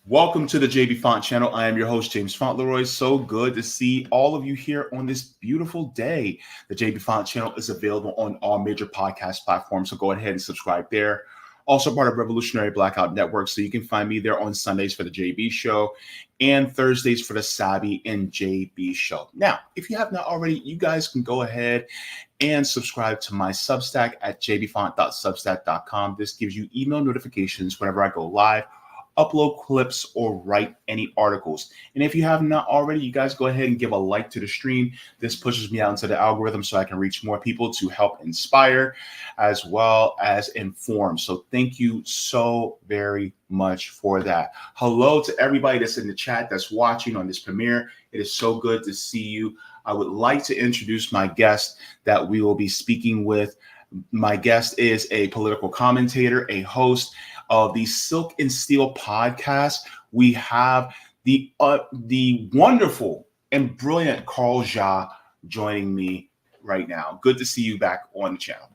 Welcome to the JB Font channel. I am your host, James Fauntleroy. So good to see all of you here on this beautiful day. The JB Font channel is available on all major podcast platforms, so go ahead and subscribe there. Also part of Revolutionary Blackout Network, so you can find me there on Sundays for the JB Show and Thursdays for the Savvy and JB Show. Now, if you have not already, you guys can go ahead and subscribe to my Substack at jbfont.substack.com. This gives you email notifications whenever I go live, upload clips, or write any articles. And if you have not already, you guys go ahead and give a like to the stream. This pushes me out into the algorithm so I can reach more people to help inspire as well as inform. So thank you so very much for that. Hello to everybody that's in the chat that's watching on this premiere. It is so good to see you. I would like to introduce my guest that we will be speaking with. My guest is a political commentator, a host of the Silk and Steel podcast. We have the wonderful and brilliant Carl Jha joining me right now. Good to see you back on the channel.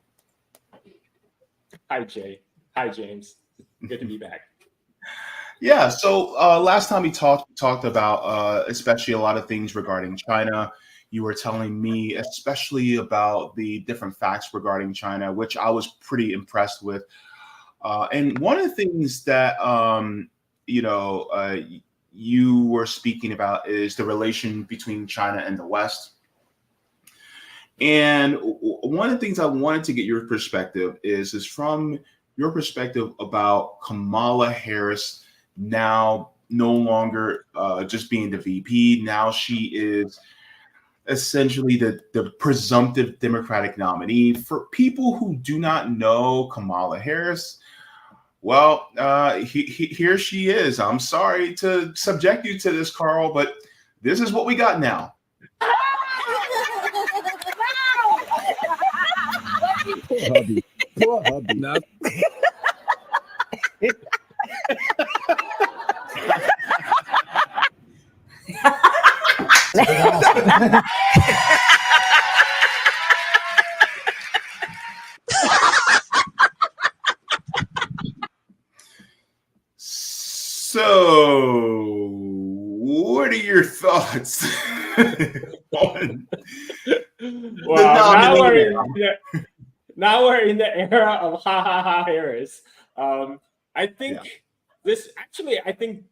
Hi, Jay. Hi, James. Good to be back. Yeah, so last time we talked about especially a lot of things regarding China. You were telling me especially about the different facts regarding China, which I was pretty impressed with. And one of the things that, you were speaking about is the relation between China and the West. And one of the things I wanted to get your perspective is from your perspective about Kamala Harris now no longer just being the VP. Now she is essentially the presumptive Democratic nominee. For people who do not know Kamala Harris, well, here she is. I'm sorry to subject you to this, Carl, but this is what we got now. Poor hubby. Poor hubby. No. So, what are your thoughts on now we're in the era of ha ha ha Harris. I think I think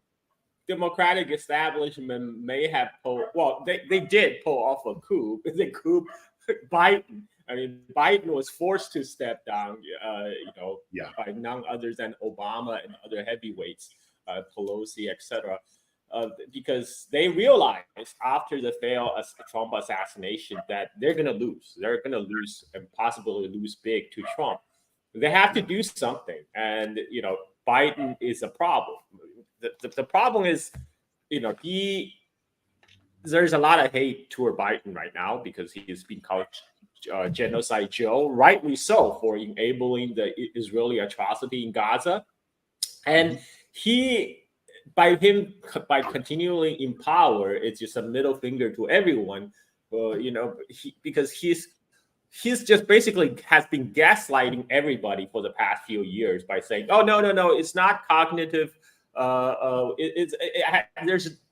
Democratic establishment may have they did pull off a coup. The coup, Biden. I mean, Biden was forced to step down, by none other than Obama and other heavyweights, Pelosi, etc., because they realized after the failed Trump assassination that they're going to lose. They're going to lose and possibly lose big to Trump. They have to do something. And, Biden is a problem. The problem is, there's a lot of hate toward Biden right now because he is being called Genocide Joe, rightly so, for enabling the Israeli atrocity in Gaza. And by continuing in power, it's just a middle finger to everyone, because he's just basically has been gaslighting everybody for the past few years by saying, oh, no, it's not cognitive.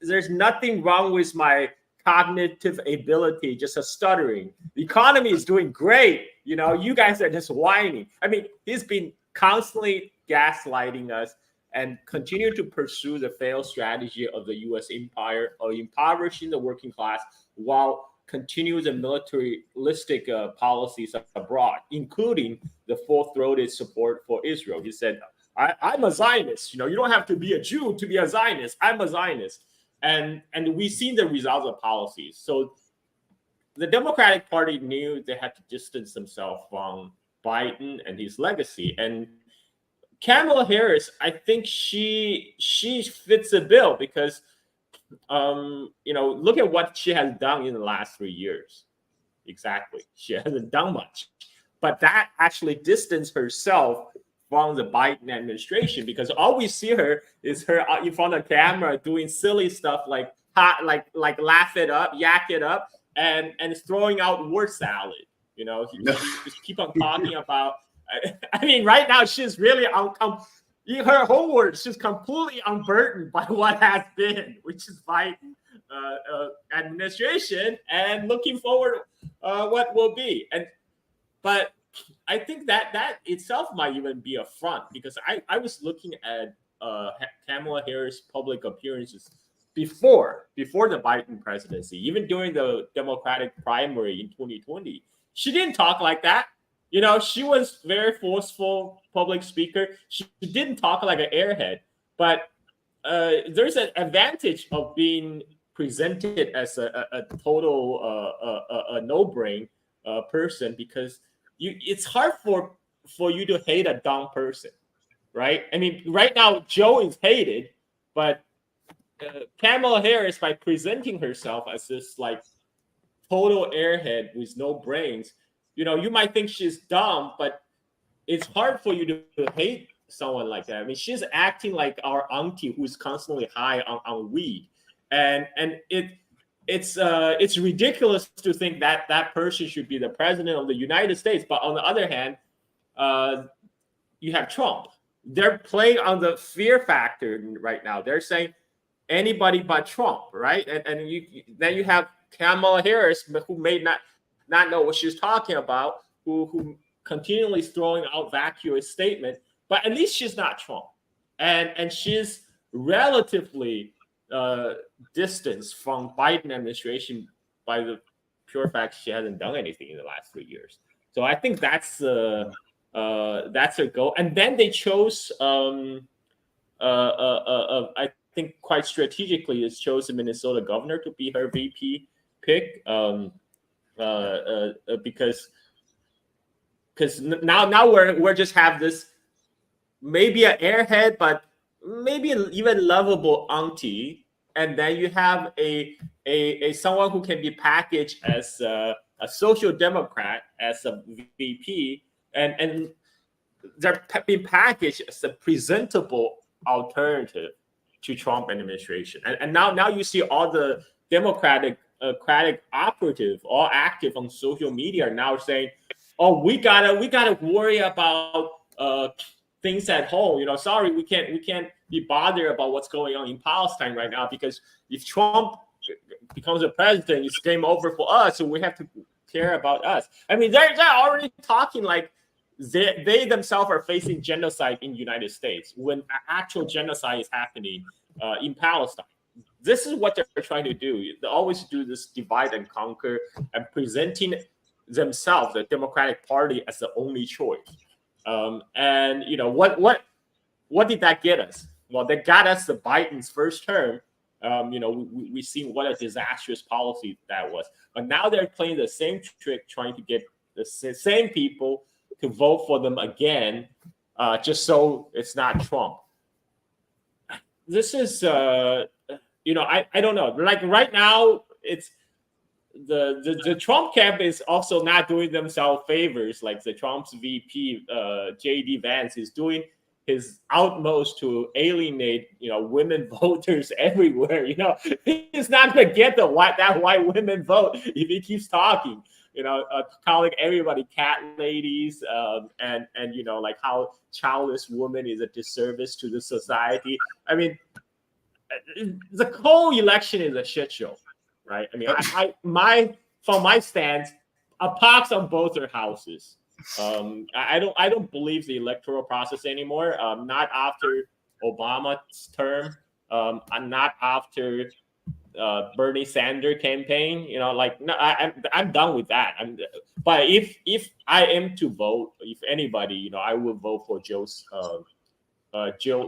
There's nothing wrong with my cognitive ability, just a stuttering. The economy is doing great. You guys are just whining. I mean, he's been constantly gaslighting us and continue to pursue the failed strategy of the U.S. empire of impoverishing the working class while continue the militaristic policies abroad, including the full-throated support for Israel. He said, I'm a Zionist. You don't have to be a Jew to be a Zionist. I'm a Zionist. And we've seen the results of policies. So the Democratic Party knew they had to distance themselves from Biden and his legacy. And Kamala Harris, I think she fits the bill because, look at what she has done in the last 3 years. Exactly. She hasn't done much. But that actually distanced herself from the Biden administration, because all we see her is her in front of camera doing silly stuff like laugh it up, yak it up, and throwing out word salad. She just keep on talking about. I mean, right now she's really her whole world is just completely unburdened by what has been, which is Biden administration, and looking forward what will be. But I think that itself might even be a front, because I was looking at Kamala Harris' public appearances before the Biden presidency, even during the Democratic primary in 2020. She didn't talk like that. She was very forceful public speaker. She didn't talk like an airhead, but there's an advantage of being presented as a total no-brain person, because it's hard for you to hate a dumb person, right? I mean, right now Joe is hated, but Kamala Harris, by presenting herself as this like total airhead with no brains, you might think she's dumb, but it's hard for you to hate someone like that. I mean, she's acting like our auntie who's constantly high on weed, and it's ridiculous to think that person should be the president of the United States. But on the other hand, you have Trump. They're playing on the fear factor right now. They're saying anybody but Trump, right? And then you have Kamala Harris, who may not know what she's talking about, who continually throwing out vacuous statements, but at least she's not Trump, and she's relatively distanced from Biden administration by the pure fact she hasn't done anything in the last 3 years. So I think that's her goal. And then they chose, I think quite strategically, is chose the Minnesota governor to be her VP pick, because now we're just have this maybe an airhead, but maybe even lovable auntie, and then you have a someone who can be packaged as a social democrat as a VP, and they're being packaged as a presentable alternative to Trump administration. And now you see all the Democratic operative, all active on social media, now saying, "Oh, we gotta worry about things at home. Sorry, we can't be bothered about what's going on in Palestine right now, because if Trump becomes a president, it's game over for us. So we have to care about us." I mean, they're already talking like they themselves are facing genocide in the United States when actual genocide is happening in Palestine. This is what they're trying to do. They always do this divide and conquer, and presenting themselves, the Democratic Party, as the only choice. And what did that get us? Well, that got us the Biden's first term. We've seen what a disastrous policy that was. But now they're playing the same trick, trying to get the same people to vote for them again, just so it's not Trump. This is, I don't know. Like right now, it's the Trump camp is also not doing themselves favors. Like the Trump's VP, J.D. Vance, is doing his utmost to alienate, women voters everywhere. He's not going to get that white women vote if he keeps talking. Calling everybody cat ladies, and like how childless woman is a disservice to the society. I mean, the whole election is a shit show, right? I mean, from my stance, a pox on both their houses. I don't believe the electoral process anymore. Not after Obama's term. Not after Bernie Sanders campaign. No, I'm done with that. But if I am to vote, if anybody, I will vote for Jill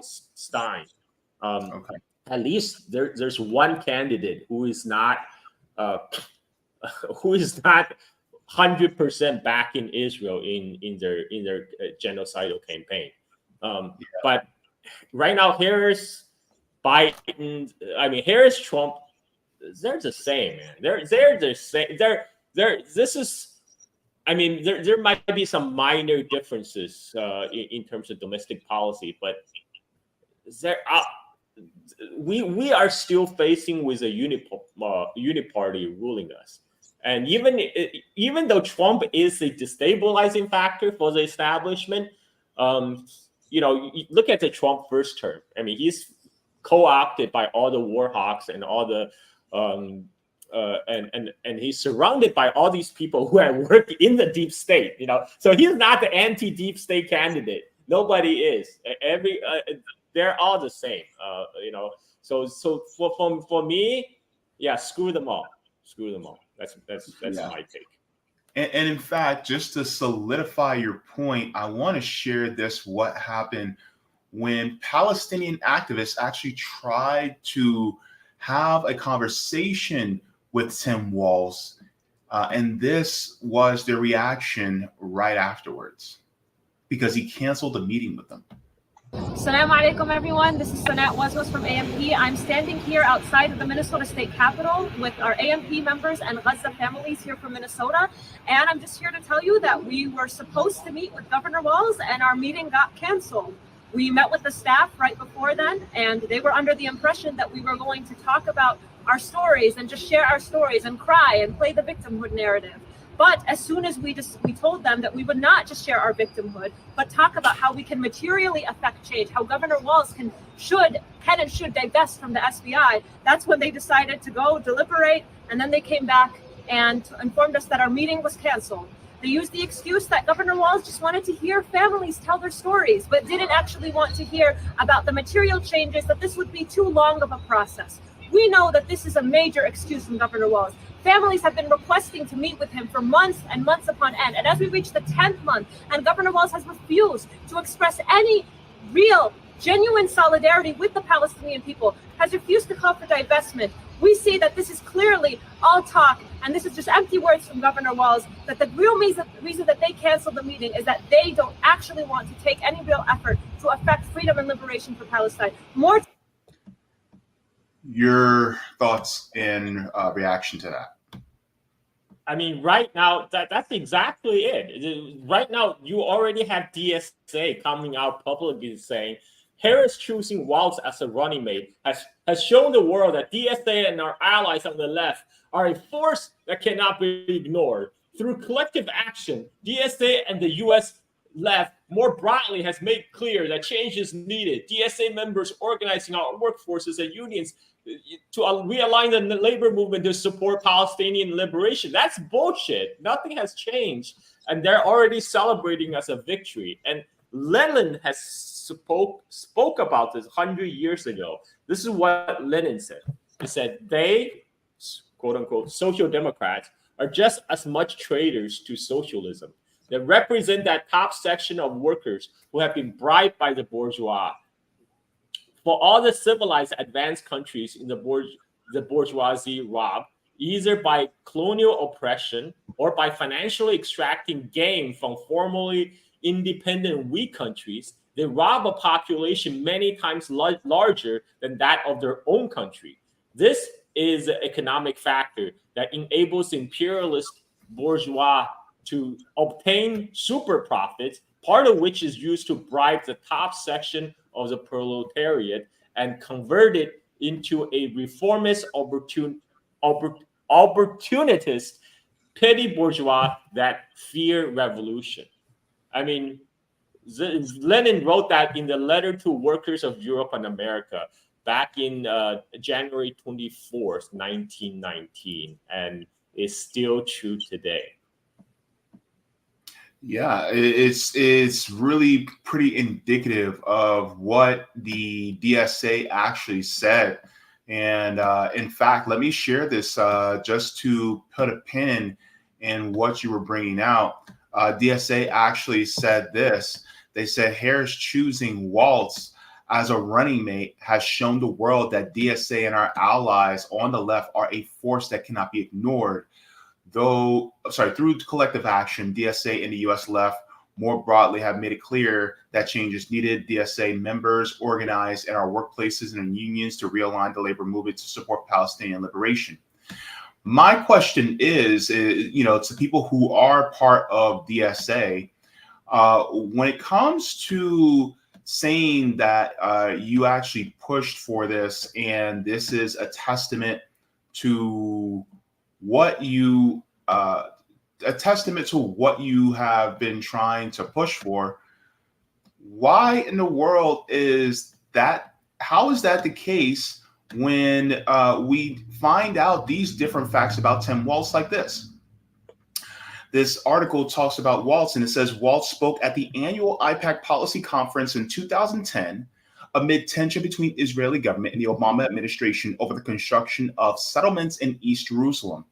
Stein. Okay. At least there's one candidate who is not 100% backing Israel in their genocidal campaign. But right now, Harris, Biden, Harris, Trump, they're the same, man. They're the same. This is. There might be some minor differences in terms of domestic policy, but we are still facing with a uniparty ruling us. And even though Trump is a destabilizing factor for the establishment, you look at the Trump first term. I mean, he's co-opted by all the war hawks and all the and he's surrounded by all these people who have worked in the deep state. So he's not the anti-deep state candidate. Nobody is. They're all the same. So for me, yeah, screw them all. Screw them all. That's my take. And in fact, just to solidify your point, I want to share what happened when Palestinian activists actually tried to have a conversation with Tim Walz. And this was their reaction right afterwards, because he canceled the meeting with them. Assalamu alaikum, everyone. This is Sanat Wazwas from AMP. I'm standing here outside of the Minnesota State Capitol with our AMP members and Gaza families here from Minnesota. And I'm just here to tell you that we were supposed to meet with Governor Walz and our meeting got canceled. We met with the staff right before then, and they were under the impression that we were going to talk about our stories and just share our stories and cry and play the victimhood narrative. But as soon as we told them that we would not just share our victimhood, but talk about how we can materially affect change, how Governor Walz can and should divest from the SBI, that's when they decided to go deliberate. And then they came back and informed us that our meeting was canceled. They used the excuse that Governor Walz just wanted to hear families tell their stories, but didn't actually want to hear about the material changes, that this would be too long of a process. We know that this is a major excuse from Governor Walz. Families have been requesting to meet with him for months and months upon end. And as we reach the 10th month, and Governor Walz has refused to express any real, genuine solidarity with the Palestinian people, has refused to call for divestment, we see that this is clearly all talk, and this is just empty words from Governor Walz, that the real reason that they canceled the meeting is that they don't actually want to take any real effort to affect freedom and liberation for Palestine. Your thoughts in reaction to that? I mean, right now, that's exactly it. Right now, you already have DSA coming out publicly saying Harris choosing Walz as a running mate has shown the world that DSA and our allies on the left are a force that cannot be ignored. Through collective action, DSA and the U.S. left more broadly has made clear that change is needed. DSA members organizing our workforces and unions to realign the labor movement to support Palestinian liberation. That's bullshit. Nothing has changed. And they're already celebrating as a victory. And Lenin has spoke about this 100 years ago. This is what Lenin said. He said, they, quote unquote, social democrats, are just as much traitors to socialism. They represent that top section of workers who have been bribed by the bourgeois. For all the civilized advanced countries in the bourgeoisie rob, either by colonial oppression or by financially extracting gain from formerly independent weak countries, they rob a population many times larger than that of their own country. This is an economic factor that enables imperialist bourgeois to obtain super profits, part of which is used to bribe the top section of the proletariat and convert it into a reformist, opportunist, petty bourgeois that fear revolution. I mean, Lenin wrote that in the letter to workers of Europe and America back in January 24th, 1919, and is still true today. Yeah, it's really pretty indicative of what the DSA actually said. And in fact, let me share this just to put a pin in what you were bringing out. DSA actually said this. They said Harris choosing Walz as a running mate has shown the world that DSA and our allies on the left are a force that cannot be ignored. Through collective action, DSA and the U.S. left more broadly have made it clear that change is needed. DSA members organize in our workplaces and in unions to realign the labor movement to support Palestinian liberation. My question is, to people who are part of DSA, when it comes to saying that you actually pushed for this, and this is a testament to what you have been trying to push for, why in the world is that? How is that the case when we find out these different facts about Tim Walz like this? This article talks about Walz, and it says Walz spoke at the annual IPAC policy conference in 2010 amid tension between Israeli government and the Obama administration over the construction of settlements in East Jerusalem.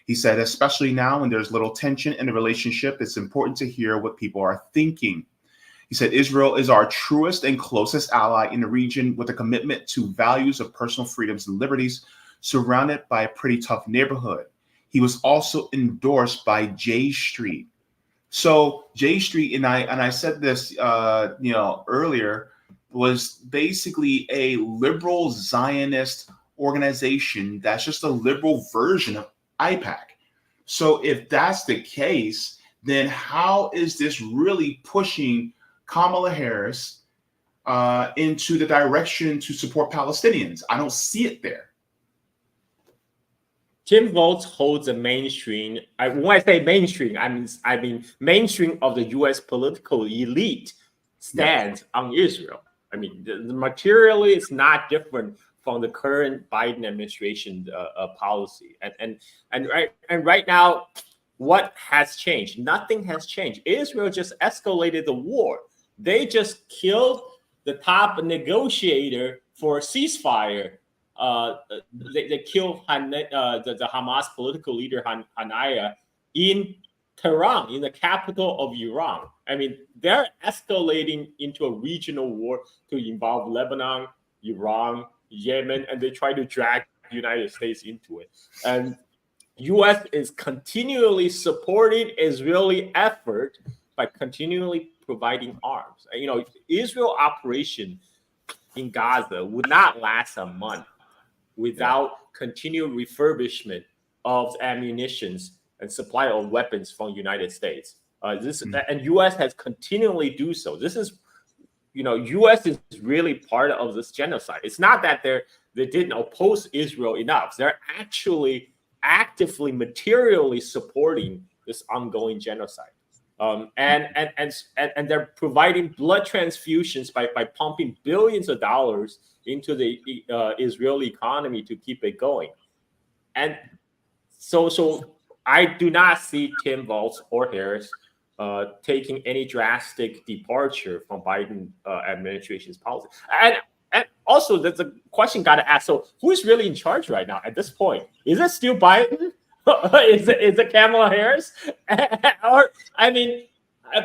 He said, especially now when there's little tension in the relationship, it's important to hear what people are thinking. He said, Israel is our truest and closest ally in the region with a commitment to values of personal freedoms and liberties, surrounded by a pretty tough neighborhood. He was also endorsed by J Street. So J Street, and I said this earlier, was basically a liberal Zionist organization that's just a liberal version of IPAC. So if that's the case, then how is this really pushing Kamala Harris into the direction to support Palestinians? I don't see it there. Tim Walz holds a mainstream. When I say mainstream, I mean mainstream of the U.S. political elite stance on Israel. I mean, the materially is not different from the current Biden administration policy. And right now, what has changed? Nothing has changed. Israel just escalated the war. They just killed the top negotiator for a ceasefire. They killed the Hamas political leader Hanaya in Tehran, in the capital of Iran. I mean, they're escalating into a regional war to involve Lebanon, Iran, Yemen, and they try to drag the United States into it. And U.S. is continually supporting Israeli effort by continually providing arms. You know, Israel operation in Gaza would not last a month without continued refurbishment of ammunitions and supply of weapons from the United States. And U.S. has continually do so. This is, U.S. is really part of this genocide. It's not that they didn't oppose Israel enough. They're actually actively, materially supporting this ongoing genocide. And they're providing blood transfusions by pumping billions of dollars into the Israeli economy to keep it going. And so I do not see Tim Walz or Harris taking any drastic departure from Biden administration's policy. And also, there's a question got to ask. So, who is really in charge right now at this point? Is it still Biden? Is it Kamala Harris? Or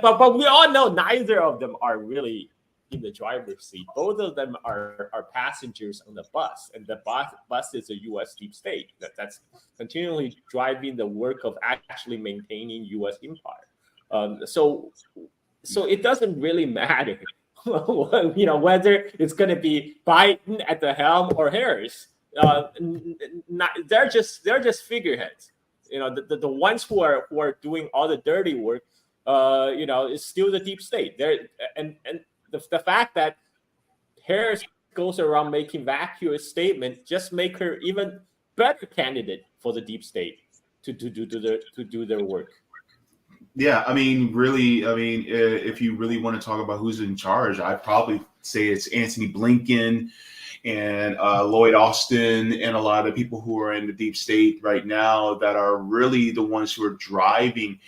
but we all know neither of them are really in the driver's seat. Both of them are passengers on the bus, and the bus is a U.S. deep state that's continually driving the work of actually maintaining U.S. empire. So it doesn't really matter, whether it's going to be Biden at the helm or Harris. They're just figureheads. The ones who are doing all the dirty work, is still the deep state. The fact that Harris goes around making vacuous statements just make her even better candidate for the deep state to do their work. Yeah, if you really want to talk about who's in charge, I'd probably say it's Antony Blinken and Lloyd Austin and a lot of people who are in the deep state right now that are really the ones who are driving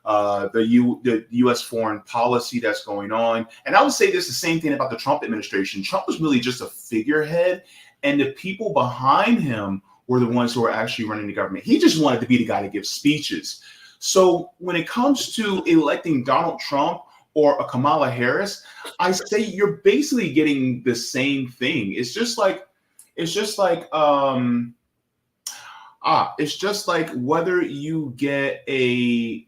the U.S. foreign policy that's going on. And I would say this the same thing about the Trump administration. Trump was really just a figurehead, and the people behind him were the ones who were actually running the government. He just wanted to be the guy to give speeches. So when it comes to electing Donald Trump or a Kamala Harris, I say you're basically getting the same thing. It's just like whether you get a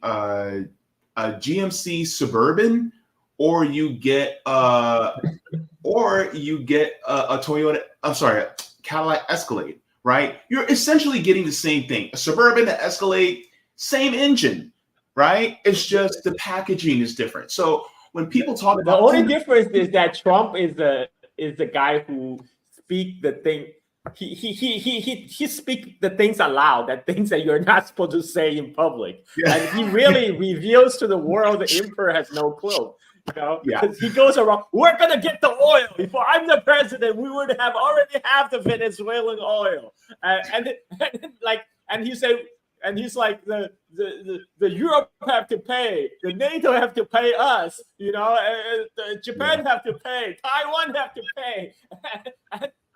GMC Suburban or you get a Toyota. I'm sorry, a Cadillac Escalade. Right? You're essentially getting the same thing. A Suburban, an Escalade, same engine. Right? It's just the packaging is different. So when people talk about the only difference is that Trump is the guy who speak the thing. He speak the things aloud, that things that you're not supposed to say in public. Yeah. And he really reveals to the world the emperor has no clue. Because he goes around, we're gonna get the oil. Before I'm the president, we would have already have the Venezuelan oil, and he's like the Europe have to pay, the NATO have to pay us, Japan have to pay, Taiwan have to pay,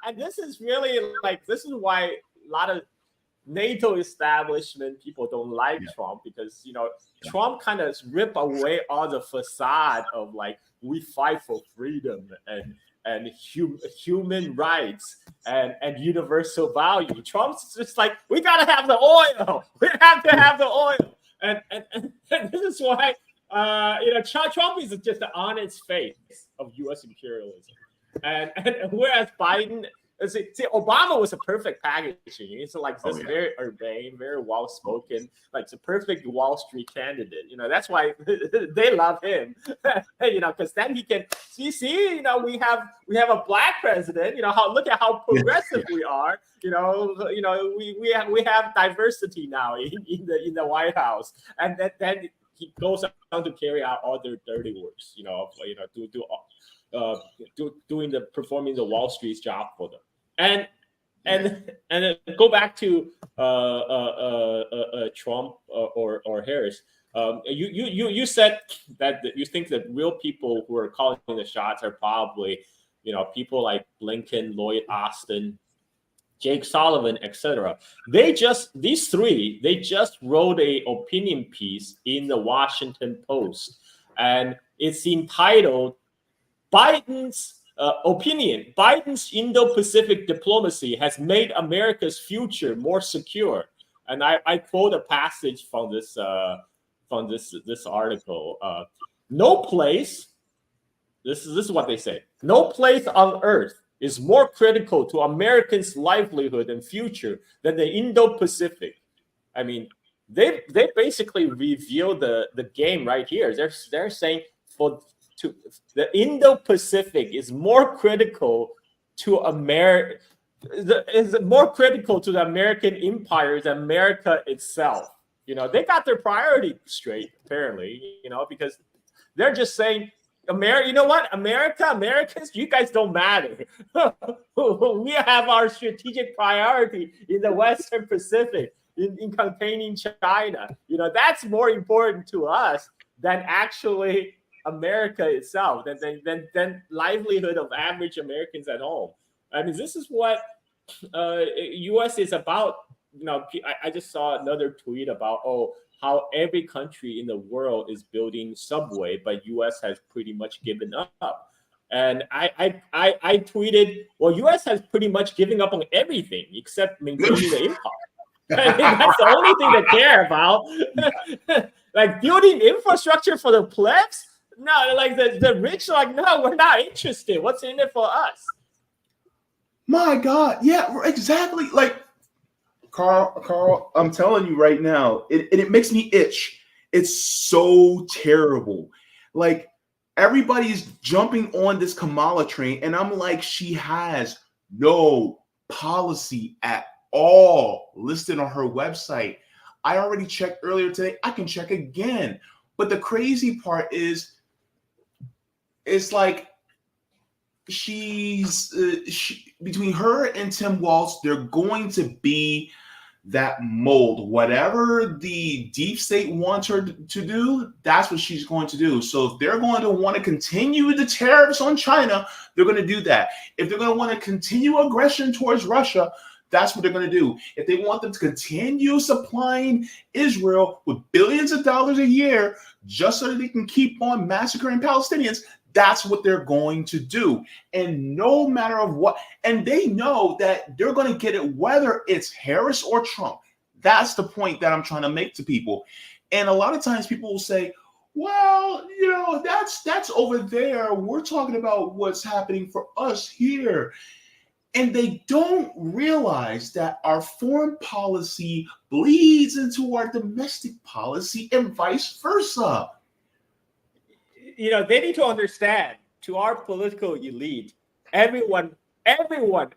and this is really this is why a lot of NATO establishment people don't like Trump, because Trump kind of rip away all the facade of we fight for freedom and human rights and universal value. Trump's just we gotta have the oil. We have to have the oil, and this is why Trump is just the honest face of U.S. imperialism, and whereas Biden. See, Obama was a perfect packaging. He's very urbane, very well spoken, it's a perfect Wall Street candidate. That's why they love him. Because then he can see. We have a black president. Look at how progressive we are. We have diversity now in the White House, and then he goes on to carry out all their dirty works. Doing performing the Wall Street's job for them. And go back to Trump or Harris. You said that you think that real people who are calling the shots are probably people like Blinken, Lloyd Austin, Jake Sullivan, etc. These three just wrote a opinion piece in the Washington Post, and it's entitled "Biden's Opinion: Biden's Indo-Pacific diplomacy has made America's future more secure." And I quote a passage from this article. No place. This is what they say. No place on earth is more critical to Americans' livelihood and future than the Indo-Pacific. I mean, they basically reveal the game right here. They're saying the Indo-Pacific is more critical to America. Is more critical to the American empire than America itself. They got their priority straight, apparently. Because they're just saying, Americans, you guys don't matter. We have our strategic priority in the Western Pacific, in containing China. That's more important to us than actually America itself, than livelihood of average Americans at home. I mean, this is what U.S. is about. I just saw another tweet about how every country in the world is building subway, but U.S. has pretty much given up. And I tweeted, well, U.S. has pretty much given up on everything except maintaining the empire. I mean, that's the only thing they care about. Building infrastructure for the plebs. No, the rich are no, we're not interested. What's in it for us? My God, yeah, exactly. Carl, I'm telling you right now, it makes me itch. It's so terrible. Everybody's jumping on this Kamala train, and I'm like, she has no policy at all listed on her website. I already checked earlier today. I can check again. But the crazy part is, it's between her and Tim Walz, they're going to be that mold. Whatever the deep state wants her to do, that's what she's going to do. So if they're going to want to continue the tariffs on China, they're going to do that. If they're going to want to continue aggression towards Russia, that's what they're going to do. If they want them to continue supplying Israel with billions of dollars a year just so that they can keep on massacring Palestinians, that's what they're going to do. And no matter of what, and they know that they're going to get it whether it's Harris or Trump. That's the point that I'm trying to make to people. And a lot of times people will say, well, that's over there. We're talking about what's happening for us here. And they don't realize that our foreign policy bleeds into our domestic policy and vice versa. They need to understand, to our political elite, everyone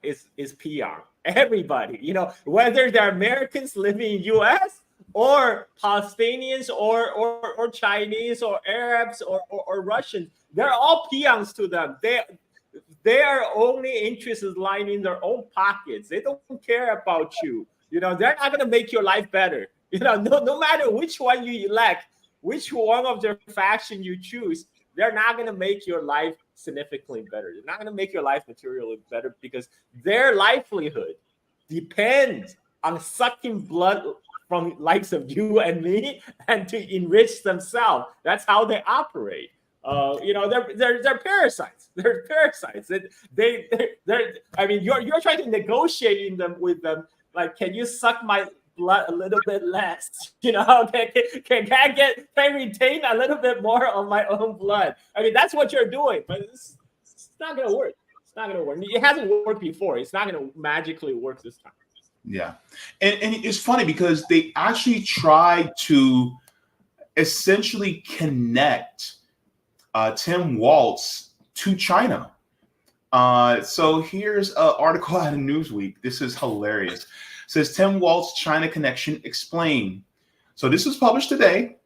is PR. Everybody, whether they're Americans living in U.S. or Palestinians or Chinese or Arabs or Russians, they're all peons to them. Their only interest is lying in their own pockets. They don't care about you. You know, they're not going to make your life better. You know, no matter which one you elect, which one of their faction you choose, they're not going to make your life significantly better. They're not going to make your life materially better because their livelihood depends on sucking blood from likes of you and me and to enrich themselves. That's how they operate. You know, they're parasites. They're parasites. They're I mean, you're trying to negotiate with them. Like, can you suck my blood a little bit less? You know, can I retain a little bit more of my own blood? I mean, that's what you're doing, but it's not gonna work. It's not gonna work. It hasn't worked before. It's not gonna magically work this time. Yeah, and it's funny because they actually tried to essentially connect Tim Walz to China. So here's an article out of Newsweek. This is hilarious. It says Tim Walz China connection explained. So this was published today.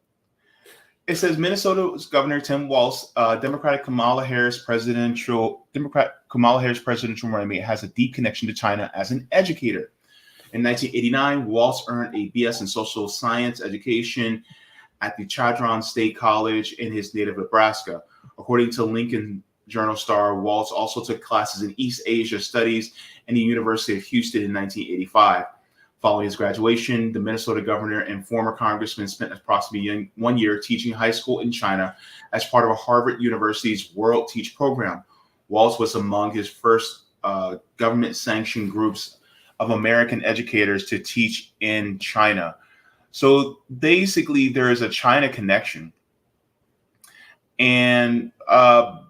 It says Minnesota's Governor Tim Walz, Democrat Kamala Harris presidential running has a deep connection to China as an educator. In 1989, Walz earned a BS in social science education at the Chadron State College in his native Nebraska. According to Lincoln Journal Star, Walz also took classes in East Asia Studies in the University of Houston in 1985. Following his graduation, the Minnesota governor and former congressman spent approximately 1 year teaching high school in China as part of Harvard University's World Teach program. Walz was among his first government-sanctioned groups of American educators to teach in China. So basically, there is a China connection. And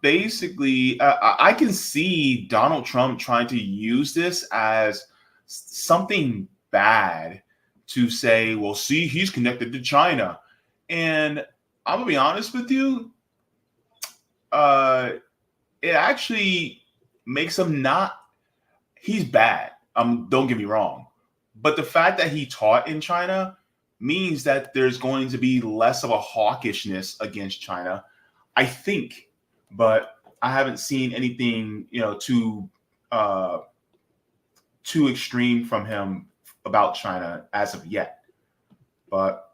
basically, I can see Donald Trump trying to use this as something bad to say, well, see, he's connected to China. And I'm going to be honest with you, it actually makes him he's bad. Don't get me wrong. But the fact that he taught in China means that there's going to be less of a hawkishness against China, I think. But I haven't seen anything, too extreme from him about China as of yet. But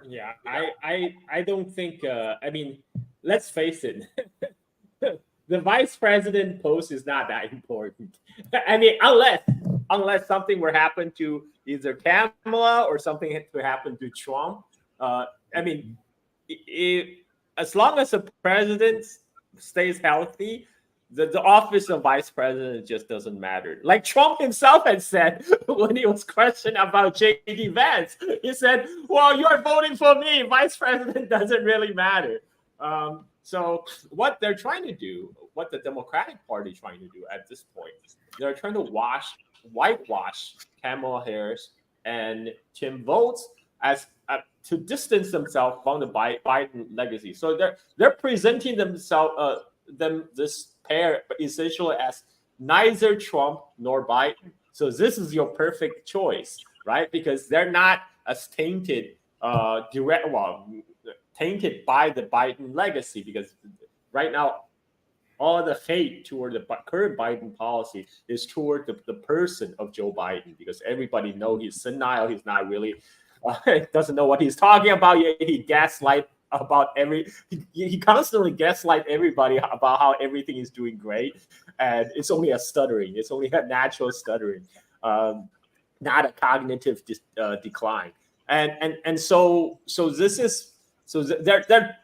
yeah, I don't think. I mean, let's face it. The vice president post is not that important. I mean, unless something were happen to either Kamala or something to happen to Trump. I mean, as long as the president stays healthy, the office of vice president just doesn't matter. Like Trump himself had said when he was questioned about J.D. Vance, he said, well, you're voting for me. Vice president doesn't really matter. So what they're trying to do, what the Democratic Party is trying to do at this point, they're trying to whitewash Kamala Harris and Tim Walz as to distance themselves from the Biden legacy. So they're presenting themselves this pair essentially as neither Trump nor Biden. So this is your perfect choice, right? Because they're not as tainted tainted by the Biden legacy, because right now all the hate toward the current Biden policy is toward the person of Joe Biden, because everybody knows he's senile. He's not really doesn't know what he's talking about. He gaslight about he constantly gaslight everybody about how everything is doing great, and it's only a stuttering. It's only a natural stuttering, not a cognitive decline. And so this is. So they're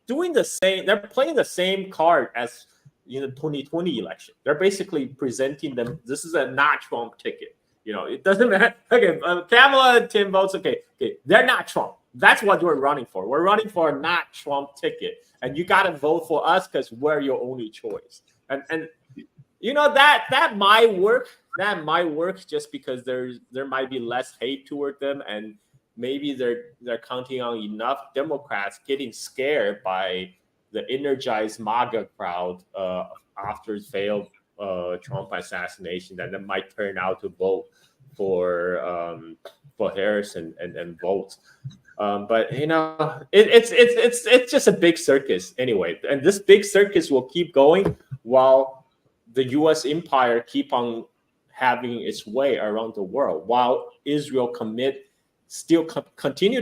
doing the same. They're playing the same card as in the 2020 election. They're basically presenting them. This is a not Trump ticket. It doesn't matter. Okay, Kamala and Tim Walz. Okay, they're not Trump. That's what we're running for. We're running for a not Trump ticket, and you got to vote for us because we're your only choice. And that might work. That might work just because there might be less hate toward them, and maybe they're counting on enough Democrats getting scared by the energized MAGA crowd after his failed Trump assassination that might turn out to vote for Harris and Walz. But it's just a big circus anyway, and this big circus will keep going while the U.S. empire keep on having its way around the world, while Israel continue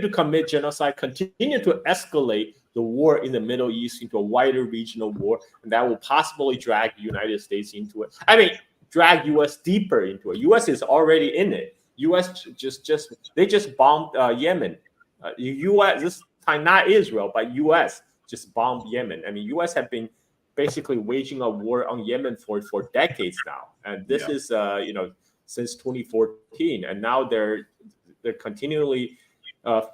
to commit genocide, continue to escalate the war in the Middle East into a wider regional war, and that will possibly drag the United States into it. I mean, drag U.S. deeper into it. U.S. is already in it. U.S. just bombed Yemen. U.S. this time not Israel, but U.S. just bombed Yemen. I mean, U.S. have been basically waging a war on Yemen for decades now, and this is since 2014, and now they're continually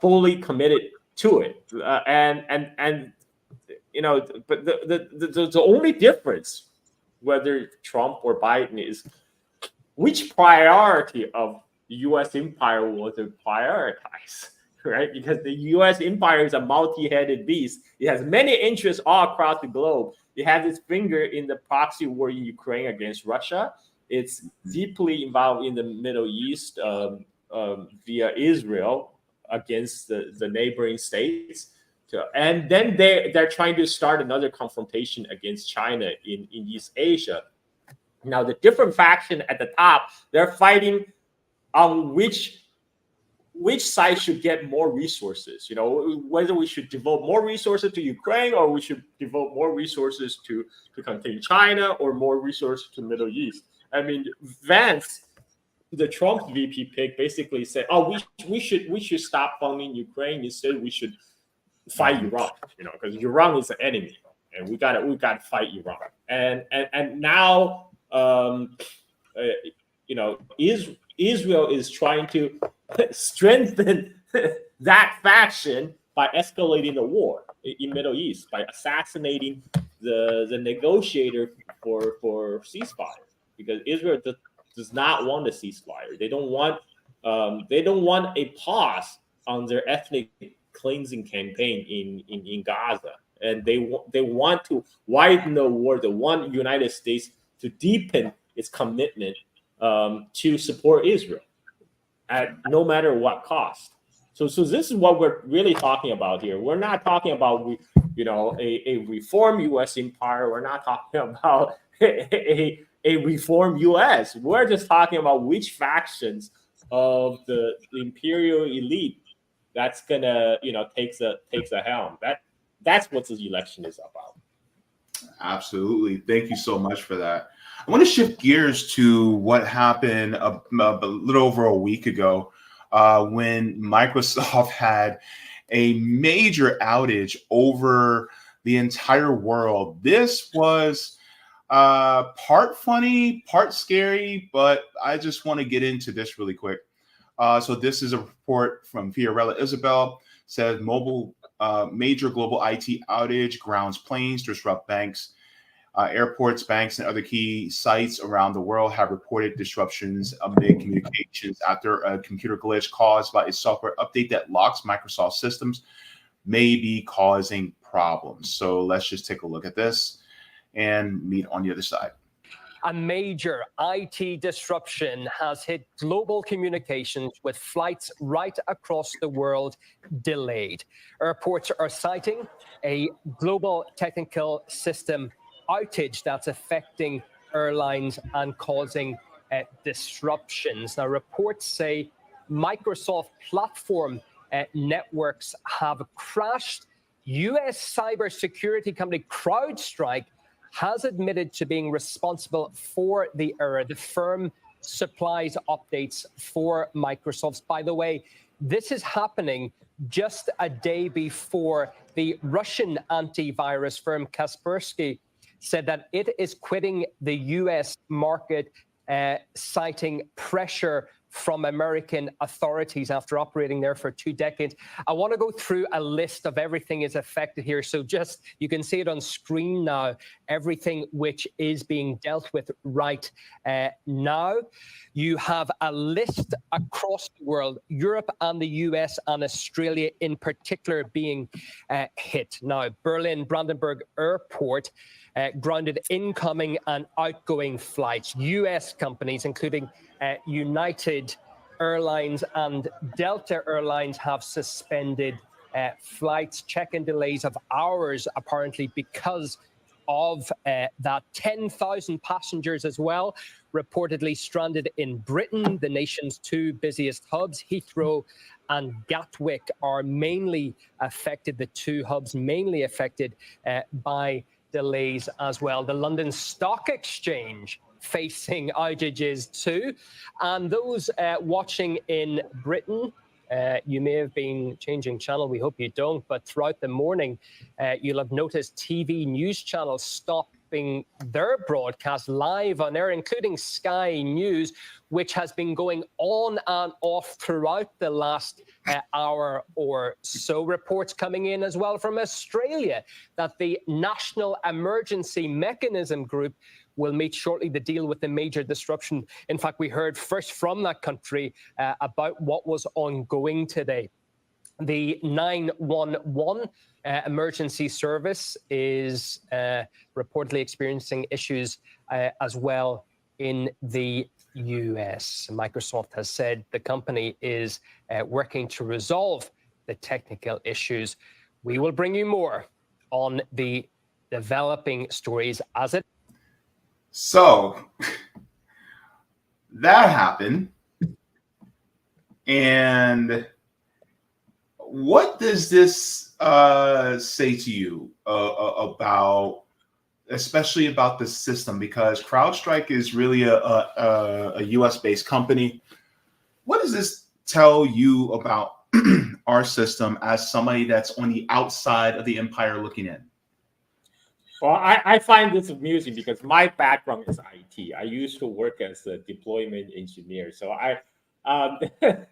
fully committed to it, and but the only difference whether Trump or Biden is which priority of the U.S. empire will they prioritize, right? Because the U.S. empire is a multi-headed beast. It has many interests all across the globe. It has its finger in the proxy war in Ukraine against Russia. It's deeply involved in the Middle East via Israel against the neighboring states. And then they're trying to start another confrontation against China in East Asia. Now, the different faction at the top, they're fighting on which side should get more resources. Whether we should devote more resources to Ukraine or we should devote more resources to contain China or more resources to Middle East. I mean, Vance, the Trump VP pick, basically said, "Oh, we should stop funding Ukraine. Instead, we should fight Iran. Because Iran is the enemy, and we gotta fight Iran." And now, Israel is trying to strengthen that faction by escalating the war in Middle East, by assassinating the negotiator for ceasefire, because Israel does not want a ceasefire. They don't want a pause on their ethnic cleansing campaign in Gaza, and they want to widen the war. They want the United States to deepen its commitment to support Israel at no matter what cost. So this is what we're really talking about here. We're not talking about a reform U.S. empire. We're not talking about a reform U.S. We're just talking about which factions of the imperial elite that's gonna takes a helm. That's what this election is about. Absolutely. Thank you so much for that. I want to shift gears to what happened a little over a week ago when Microsoft had a major outage over the entire world. This was part funny, part scary, but I just want to get into this really quick. So this is a report from Fiorella Isabel, says major global IT outage grounds planes, disrupt banks. Airports, banks, and other key sites around the world have reported disruptions amid communications after a computer glitch caused by a software update that locks Microsoft systems may be causing problems. So let's just take a look at this and meet on the other side. A major IT disruption has hit global communications, with flights right across the world delayed. Airports are citing a global technical system outage that's affecting airlines and causing disruptions. Now, reports say Microsoft platform networks have crashed. U.S. cybersecurity company CrowdStrike has admitted to being responsible for the error. The firm supplies updates for Microsoft. By the way, this is happening just a day before the Russian antivirus firm Kaspersky said that it is quitting the U.S. market, citing pressure from American authorities after operating there for 2 decades. I want to go through a list of everything is affected here. So just, you can see it on screen now, everything which is being dealt with right now. You have a list across the world, Europe and the US and Australia in particular being hit. Now, Berlin Brandenburg Airport grounded incoming and outgoing flights. US companies, including United Airlines and Delta Airlines have suspended flights, check-in delays of hours, apparently because of that. 10,000 passengers as well reportedly stranded in Britain. The nation's two busiest hubs, Heathrow and Gatwick, are mainly affected, the two hubs mainly affected by delays as well. The London Stock Exchange facing outages too. And those watching in Britain, you may have been changing channel. We hope you don't. But throughout the morning, you'll have noticed TV news channels stopping their broadcast live on air, including Sky News, which has been going on and off throughout the last hour or so. Reports coming in as well from Australia that the National Emergency Mechanism Group will meet shortly to deal with the major disruption. In fact, we heard first from that country about what was ongoing today. The 911 emergency service is reportedly experiencing issues as well in the US. Microsoft has said the company is working to resolve the technical issues. We will bring you more on the developing stories as it. So that happened. And what does this say to you about, especially about the system? Because CrowdStrike is really a US-based company. What does this tell you about our system as somebody that's on the outside of the empire looking in? Well, I find this amusing because my background is IT. I used to work as a deployment engineer. So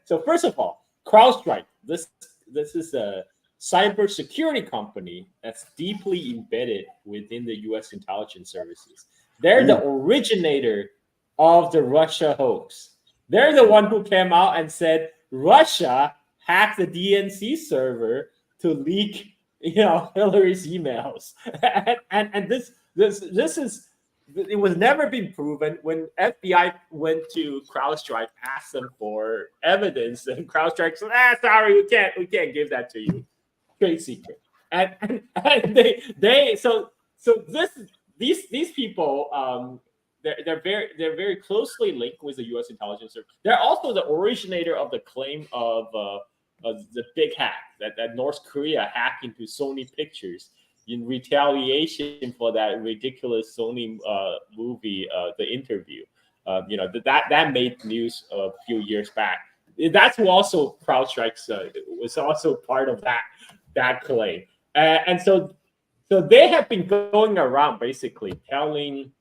so first of all, CrowdStrike, this is a cybersecurity company that's deeply embedded within the U.S. intelligence services. They're the originator of the Russia hoax. They're the one who came out and said Russia hacked the DNC server to leak Hillary's emails, and this is, it was never been proven. When FBI went to CrowdStrike, asked them for evidence, and CrowdStrike said, sorry, we can't give that to you, trade secret. And these people, they're very closely linked with the U.S. intelligence service. They're also the originator of the claim of the big hack that North Korea hacked into Sony Pictures in retaliation for that ridiculous Sony movie, The Interview. That made news a few years back. That's who also CrowdStrike's was also part of that claim. And so they have been going around basically telling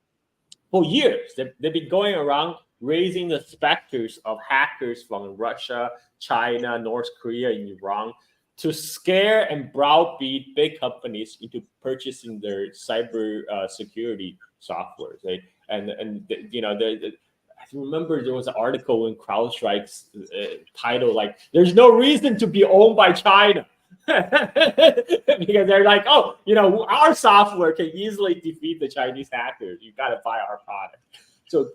for years. They've been going around raising the specters of hackers from Russia, China, North Korea, and Iran to scare and browbeat big companies into purchasing their cyber security software. Right? And I remember there was an article in CrowdStrike's title like, "There's no reason to be owned by China." Because they're like, our software can easily defeat the Chinese hackers. You got to buy our product. So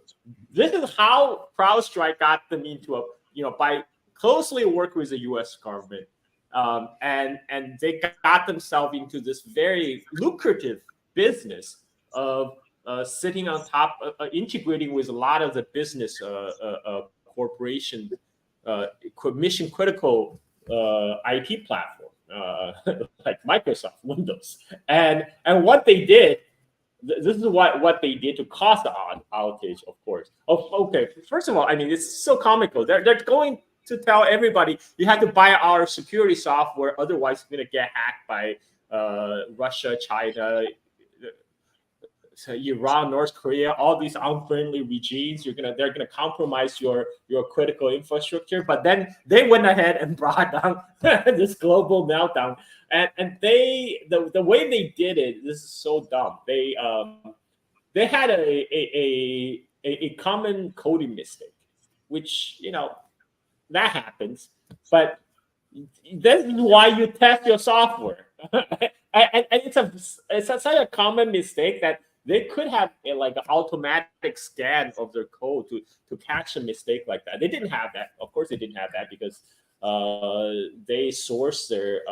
this is how CrowdStrike got them into by closely working with the U.S. government, and they got themselves into this very lucrative business of sitting on top, integrating with a lot of the business corporation, mission critical IT platform like Microsoft, Windows, and what they did. This is what they did to cause the outage, of course. Okay, first of all, I mean, it's so comical. They're going to tell everybody you have to buy our security software, otherwise you're going to get hacked by Russia, China, Iran, North Korea, all these unfriendly regimes. They're gonna compromise your critical infrastructure. But then they went ahead and brought down this global meltdown. And the way they did it, this is so dumb. They had a common coding mistake, which that happens. But this is why you test your software. and it's such a common mistake that they could have like an automatic scan of their code to catch a mistake like that. They didn't have that. Of course, they didn't have that because they source their.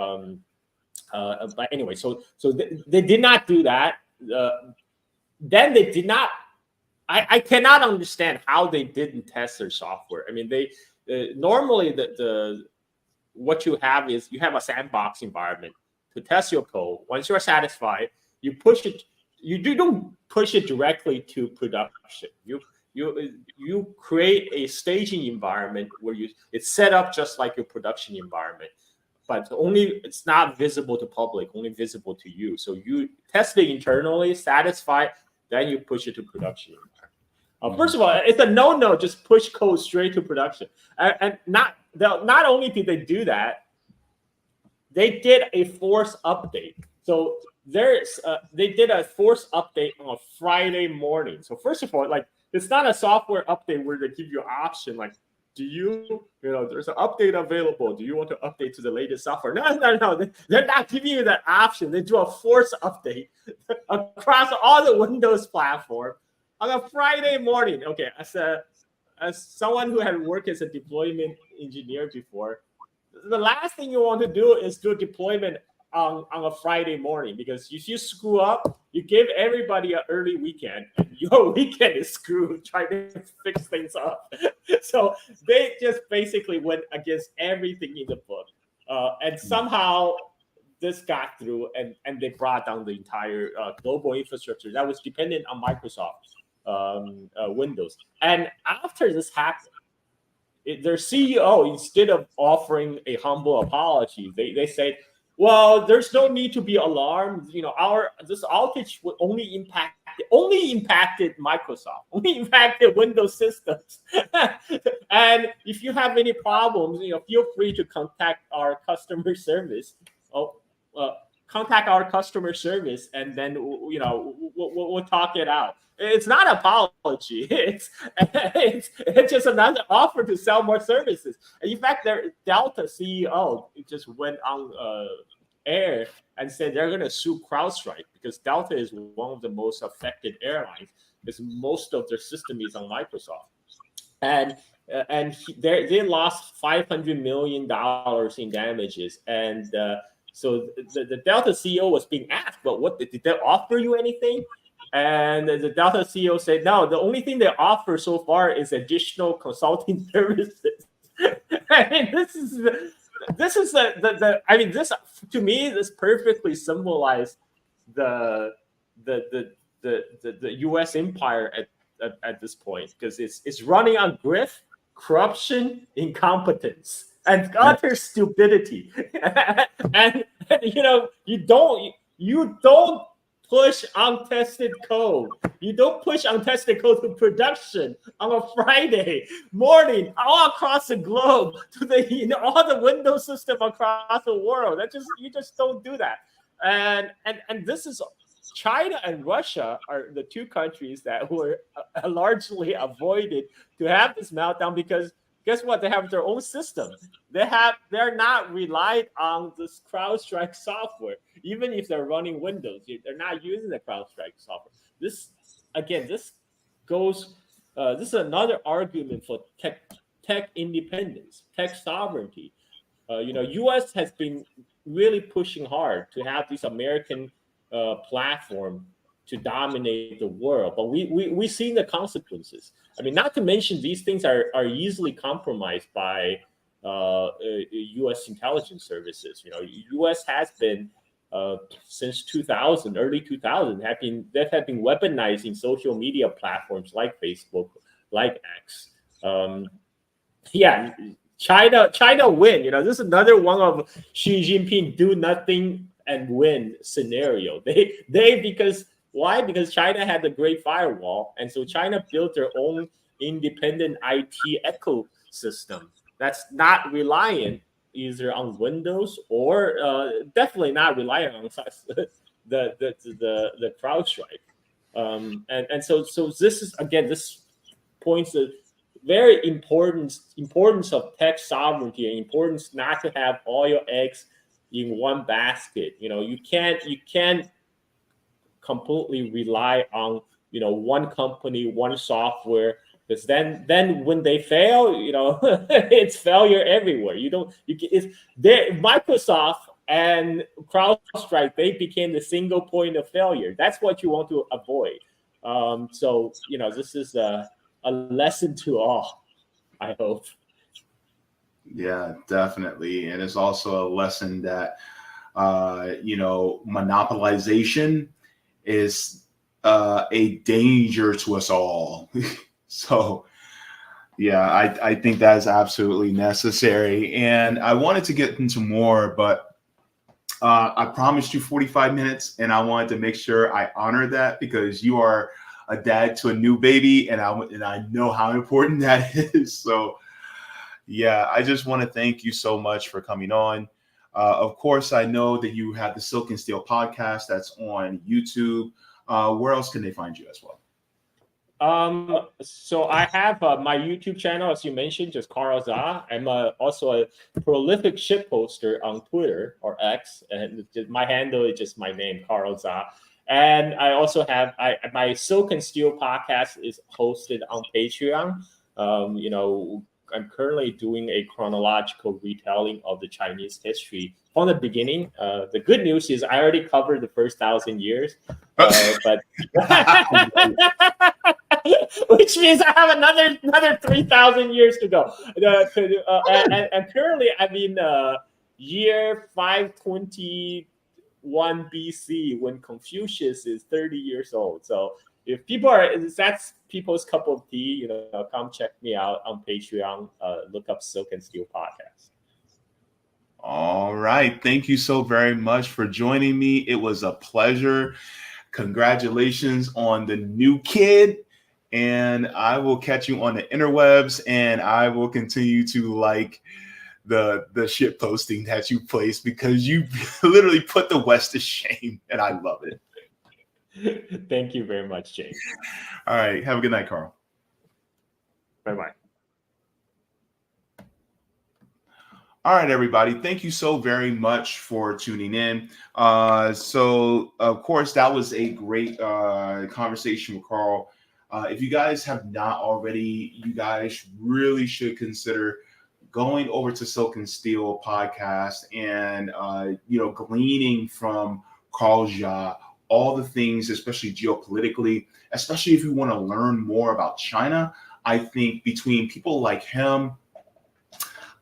But anyway, so they did not do that. Then they did not. I cannot understand how they didn't test their software. I mean, they normally the what you have is you have a sandbox environment to test your code. Once you're satisfied, you push it. You don't push it directly to production. You create a staging environment where it's set up just like your production environment, but only it's not visible to public, only visible to you. So you test it internally, satisfy, then you push it to production environment. First of all, it's a no-no. Just push code straight to production, and not only did they do that, they did a force update. So they did a force update on a Friday morning. So first of all, like it's not a software update where they give you an option like, there's an update available. Do you want to update to the latest software? No. They're not giving you that option. They do a force update across all the Windows platform on a Friday morning. Okay, as someone who had worked as a deployment engineer before, the last thing you want to do is do a deployment on a Friday morning, because if you screw up, you give everybody an early weekend, and your weekend is screwed trying to fix things up. So they just basically went against everything in the book, and somehow this got through, and they brought down the entire global infrastructure that was dependent on Microsoft Windows. And after this happened, their CEO, instead of offering a humble apology, they said, well, there's no need to be alarmed. This outage would only impacted Microsoft, only impacted Windows systems. And if you have any problems, feel free to contact our customer service. Contact our customer service, and then we'll talk it out. It's not an apology. It's just another offer to sell more services. And in fact, their Delta CEO just went on air and said they're going to sue CrowdStrike because Delta is one of the most affected airlines because most of their system is on Microsoft. And they lost $500 million in damages. And so the Delta CEO was being asked, but what did they offer you anything? And the Delta CEO said, no, the only thing they offer so far is additional consulting services. I mean, this to me, this perfectly symbolized the U.S. empire at this point, because it's running on grift, corruption, incompetence, and utter stupidity. and you don't push untested code. You don't push untested code to production on a Friday morning all across the globe to all the Windows system across the world. You just don't do that. And this is China and Russia are the two countries that were largely avoided to have this meltdown because guess what? They have their own system. They're not relied on this CrowdStrike software. Even if they're running Windows, they're not using the CrowdStrike software. This is another argument for tech independence, tech sovereignty. U.S. has been really pushing hard to have this American platform to dominate the world, but we've seen the consequences. I mean, not to mention these things are easily compromised by U.S. intelligence services. U.S. has been since 2000, early 2000, have been weaponizing social media platforms like Facebook, like X. China win. This is another one of Xi Jinping do nothing and win scenario. Why? Because China had the Great Firewall, and so China built their own independent IT ecosystem that's not reliant either on Windows or definitely not reliant on the CrowdStrike. And so this is again, this points to very importance of tech sovereignty and importance not to have all your eggs in one basket. You can't completely rely on, one company, one software. Because then when they fail, it's failure everywhere. Microsoft and CrowdStrike, they became the single point of failure. That's what you want to avoid. So this is a lesson to all, I hope. Yeah, definitely. And it's also a lesson that, monopolization is a danger to us all. So, yeah, I think that is absolutely necessary. And I wanted to get into more, but I promised you 45 minutes, and I wanted to make sure I honor that because you are a dad to a new baby, and I know how important that is. So, yeah, I just want to thank you so much for coming on. Of course, I know that you have the Silk and Steel podcast that's on YouTube. Where else can they find you as well? So I have my YouTube channel, as you mentioned, just Carl Za. I'm also a prolific shit poster on Twitter or X, and my handle is just my name, Carl Za. And I also have my Silk and Steel podcast is hosted on Patreon. I'm currently doing a chronological retelling of the Chinese history from the beginning. The good news is I already covered the first 1,000 years, but which means I have another 3,000 years to go. And currently, I'm in year 521 BC when Confucius is 30 years old. So if that's people's cup of tea, come check me out on Patreon. Look up Silk and Steel podcast. All right. Thank you so very much for joining me. It was a pleasure. Congratulations on the new kid. And I will catch you on the interwebs, and I will continue to like the shit posting that you place because you literally put the West to shame, and I love it. Thank you very much, James. All right. Have a good night, Carl. Bye-bye. All right, everybody. Thank you so very much for tuning in. So, of course, that was a great conversation with Carl. If you guys have not already, you guys really should consider going over to Silk and Steel podcast and, gleaning from Carl Jha all the things, especially geopolitically, especially if you want to learn more about China. I think between people like him,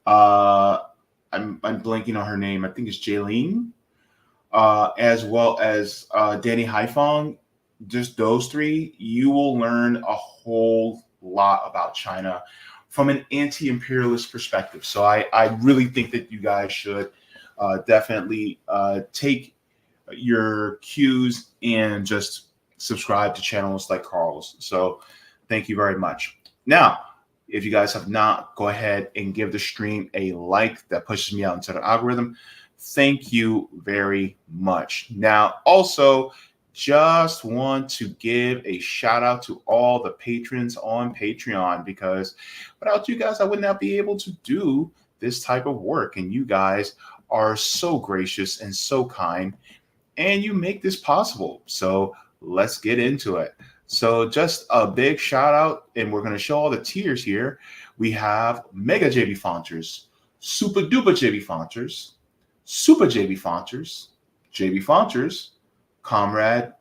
I'm blanking on her name. I think it's Jaylene, as well as Danny Haifong. Just those three, you will learn a whole lot about China from an anti-imperialist perspective. So I really think that you guys should definitely take your cues and just subscribe to channels like Carl's. So thank you very much. Now, if you guys have not, go ahead and give the stream a like. That pushes me out into the algorithm. Thank you very much. Now, also, just want to give a shout out to all the patrons on Patreon, because without you guys, I would not be able to do this type of work. And you guys are so gracious and so kind, and you make this possible. So let's get into it. So just a big shout out, and we're going to show all the tiers here. We have Mega JB Fonters, Super Duper JB Fonters, Super JB Fonters, JB Fonters, Comrade,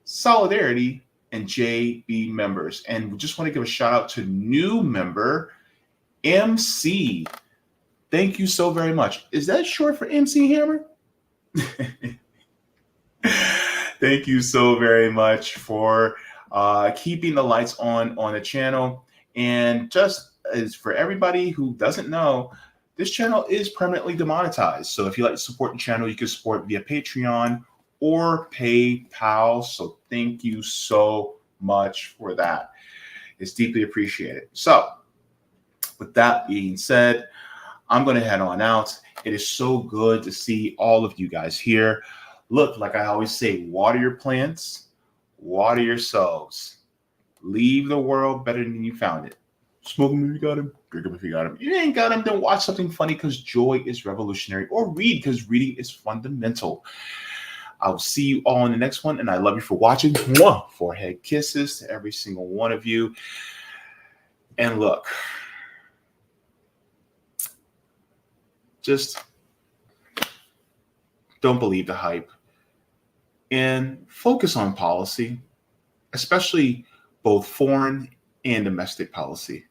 Solidarity, and JB members. And we just want to give a shout out to new member, MC. Thank you so very much. Is that short for MC Hammer? Thank you so very much for keeping the lights on the channel. And just as for everybody who doesn't know, this channel is permanently demonetized. So if you like to support the channel, you can support via Patreon or PayPal. So thank you so much for that. It's deeply appreciated. So with that being said, I'm going to head on out. It is so good to see all of you guys here. Look, like I always say, water your plants, water yourselves. Leave the world better than you found it. Smoke them if you got him. Drink them if you got him. If you ain't got him, then watch something funny, because joy is revolutionary. Or read, because reading is fundamental. I will see you all in the next one, and I love you for watching. Mwah! Forehead kisses to every single one of you. And look, just don't believe the hype and focus on policy, especially both foreign and domestic policy.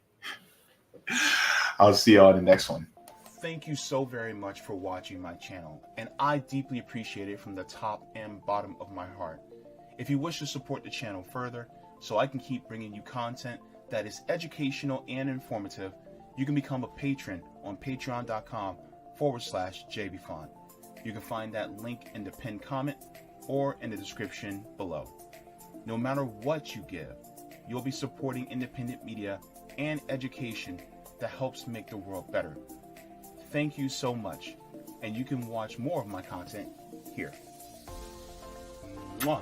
I'll see you all in the next one. Thank you so very much for watching my channel, and I deeply appreciate it from the top and bottom of my heart. If you wish to support the channel further so I can keep bringing you content that is educational and informative, you can become a patron on patreon.com/jbfont. You can find that link in the pinned comment or in the description below. No matter what you give, you'll be supporting independent media and education that helps make the world better. Thank you so much, and you can watch more of my content here. Mwah.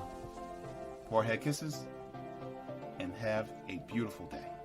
Forehead kisses, and have a beautiful day.